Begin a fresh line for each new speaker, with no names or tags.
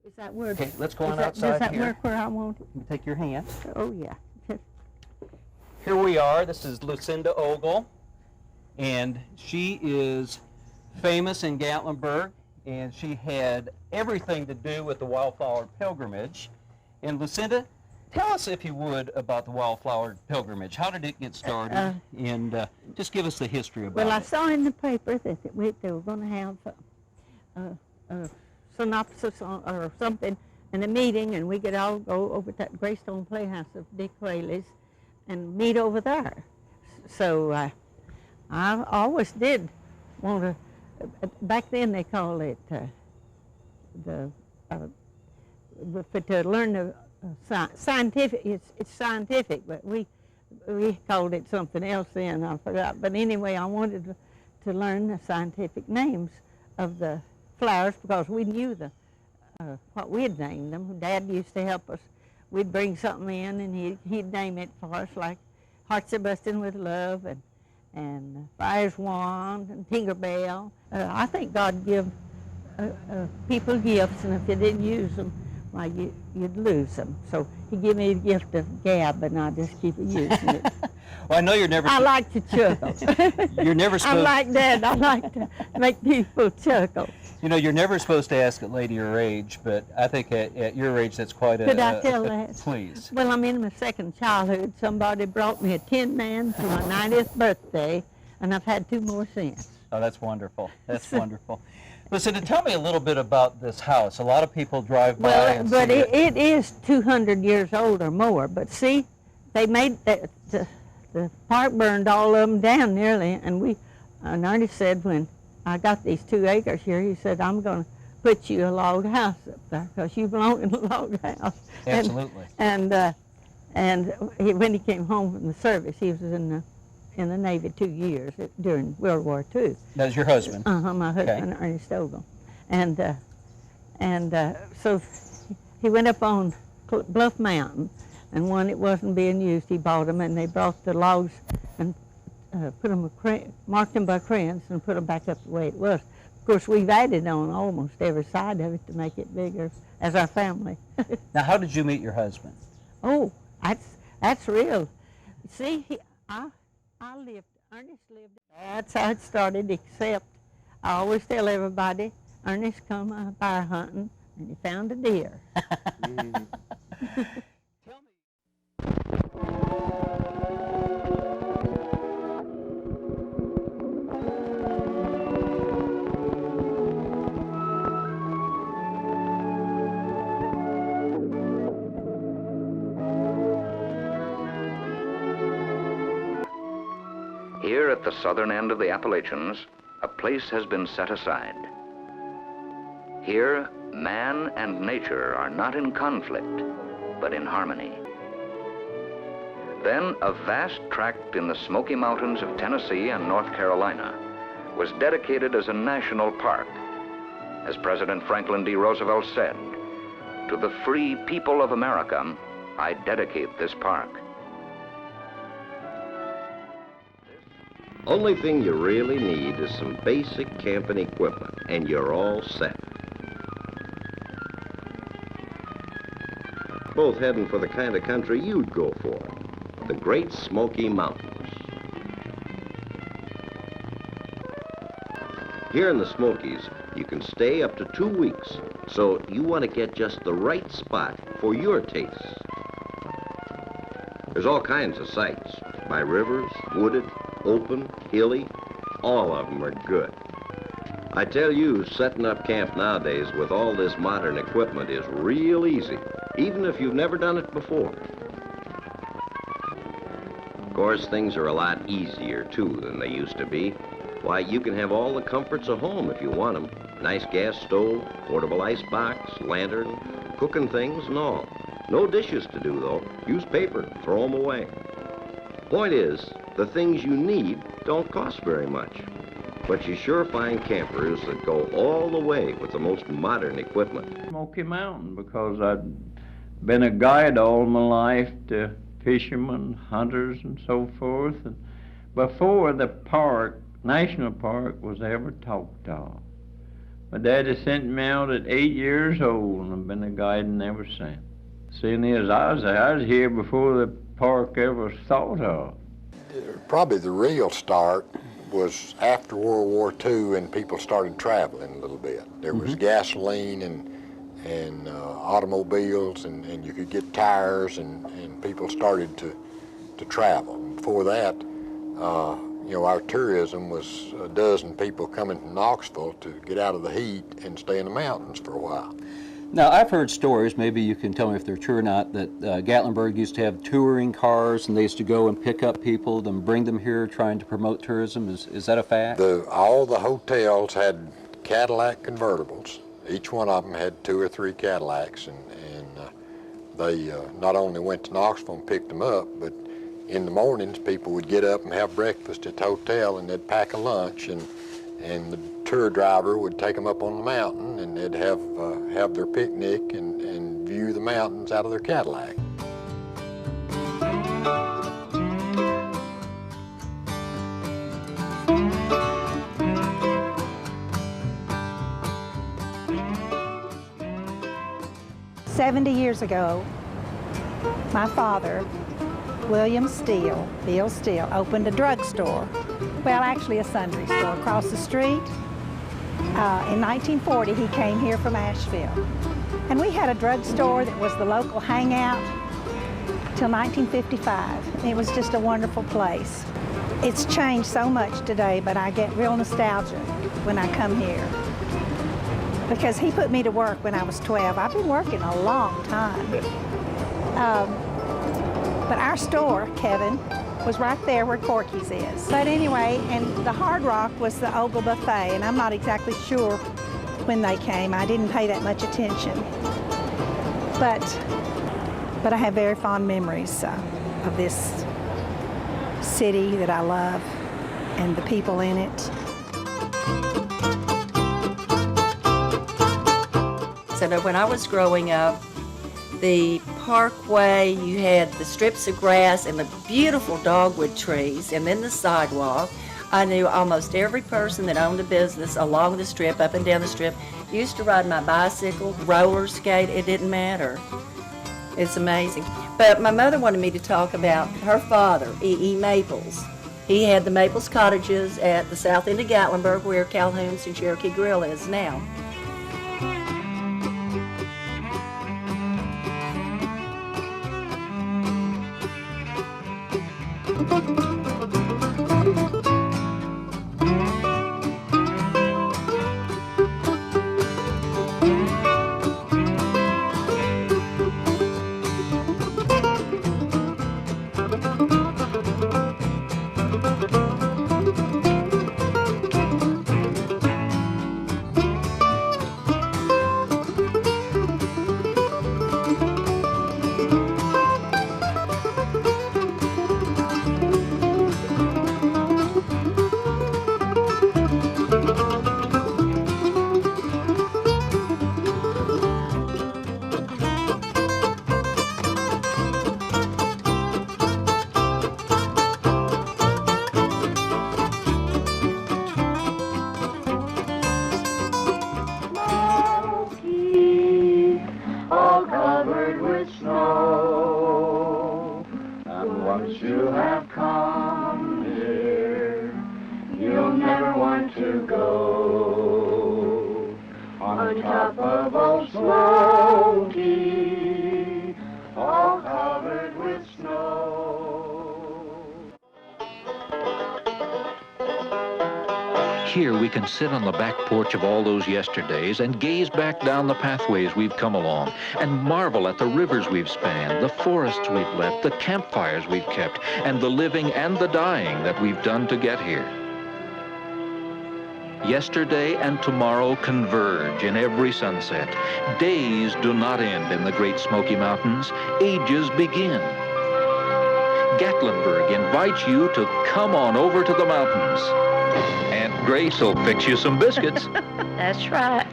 Is that where?
Okay, let's go on
Does
outside
that
here.
work where I want it?
You take your hand.
Oh, yeah.
Here we are. This is Lucinda Ogle, and she is famous in Gatlinburg, and she had everything to do with the Wildflower Pilgrimage. And Lucinda, tell us, if you would, about the Wildflower Pilgrimage. How did it get started? And just give us the history about it.
Well, I saw in the paper that they were going to have a synopsis or something in a meeting, and we could all go over to that Greystone Playhouse of Dick Whaley's and meet over there. So I always did want to. Back then they called it to learn the scientific. It's scientific, but we called it something else then. I forgot. But anyway, I wanted to learn the scientific names of the flowers because we knew what we had named them. Dad used to help us. We'd bring something in, and he'd name it for us, like Hearts Are Busting with Love, and Fire's Wand, and Tinkerbell. I think God give people gifts, and if you didn't use them, why, you'd lose them. So he gave me the gift of gab, and I just keep using it.
Well, I know you're never.
I like to chuckle.
You're never supposed.
I like that. I like to make people chuckle.
You know, you're never supposed to ask a lady her age, but I think at your age that's quite a.
Could I tell that?
Please.
Well, I'm in my second childhood. Somebody brought me a Tin Man for my 90th birthday, and I've had 2 more since.
Oh, that's wonderful. That's wonderful. Listen, tell me a little bit about this house. A lot of people drive by and
but
see
it is 200 years old or more. But see, they made the park burned all of them down nearly, and Ernie said when I got these 2 acres here, he said, I'm going to put you a log house up there because you belong in a log house.
Absolutely.
And when he came home from the service, he was in the Navy 2 years during World War II.
That was your husband?
My husband, okay. Ernest Ogle. So he went up on Bluff Mountain, and when it wasn't being used, he bought them, and they brought the logs and marked them by crayons and put them back up the way it was. Of course, we've added on almost every side of it to make it bigger as our family.
Now, how did you meet your husband?
Oh, that's real. See, Ernest lived. That's how it started, except I always tell everybody, Ernest come bear hunting, and he found a deer.
Tell me.
Here at the southern end of the Appalachians, a place has been set aside. Here, man and nature are not in conflict, but in harmony. Then, a vast tract in the Smoky Mountains of Tennessee and North Carolina was dedicated as a national park. As President Franklin D. Roosevelt said, "To the free people of America, I dedicate this park."
Only thing you really need is some basic camping equipment, and you're all set. Both heading for the kind of country you'd go for, the Great Smoky Mountains. Here in the Smokies, you can stay up to 2 weeks, so you want to get just the right spot for your tastes. There's all kinds of sites, by rivers, wooded, open, hilly, all of them are good. I tell you, setting up camp nowadays with all this modern equipment is real easy, even if you've never done it before. Of course, things are a lot easier, too, than they used to be. Why, you can have all the comforts of home if you want them. Nice gas stove, portable icebox, lantern, cooking things and all. No dishes to do, though. Use paper, throw them away. Point is, the things you need don't cost very much. But you sure find campers that go all the way with the most modern equipment.
Smoky Mountain, because I've been a guide all my life to fishermen, hunters, and so forth. And before the park, national park, was ever talked of, My daddy sent me out at 8 years old, and I've been a guiding ever since. Seeing as I was here before the park ever was thought of.
Probably the real start was after World War II, and people started traveling a little bit. There was gasoline and automobiles, and you could get tires, and people started to travel. Before that, you know, our tourism was a dozen people coming from Knoxville to get out of the heat and stay in the mountains for a while.
Now, I've heard stories, maybe you can tell me if they're true or not, that Gatlinburg used to have touring cars, and they used to go and pick up people and bring them here trying to promote tourism. Is that a fact?
All the hotels had Cadillac convertibles. Each one of them had 2 or 3 Cadillacs, and they not only went to Knoxville and picked them up, but in the mornings people would get up and have breakfast at the hotel, and they'd pack a lunch, and the tour driver would take them up on the mountain, and they'd have their picnic and view the mountains out of their Cadillac.
"70 years ago, my father, William Steele, Bill Steele, opened a drugstore. Well, actually a sundry store across the street. In 1940, he came here from Asheville. And we had a drugstore that was the local hangout till 1955. It was just a wonderful place. It's changed so much today, but I get real nostalgic when I come here, because he put me to work when I was 12. I've been working a long time. But our store, Kevin, was right there where Corky's is. But anyway, and the Hard Rock was the Ogle Buffet, and I'm not exactly sure when they came. I didn't pay that much attention. But I have very fond memories of this city that I love and the people in it.
So that when I was growing up, the parkway, you had the strips of grass and the beautiful dogwood trees, and then the sidewalk. I knew almost every person that owned a business along the strip, up and down the strip. Used to ride my bicycle, roller skate, it didn't matter. It's amazing. But my mother wanted me to talk about her father, E.E. Maples. He had the Maples cottages at the south end of Gatlinburg, where Calhoun's and Cherokee Grill is now.
Once you have come here, you'll never want to go. On top of old Smoky, all covered with snow.
Here we can sit on the back porch of all those yesterdays and gaze back down the pathways we've come along and marvel at the rivers we've spanned, the forests we've left, the campfires we've kept, and the living and the dying that we've done to get here. Yesterday and tomorrow converge in every sunset. Days do not end in the Great Smoky Mountains. Ages begin. Gatlinburg invites you to come on over to the mountains. Aunt Grace will fix you some biscuits.
That's right.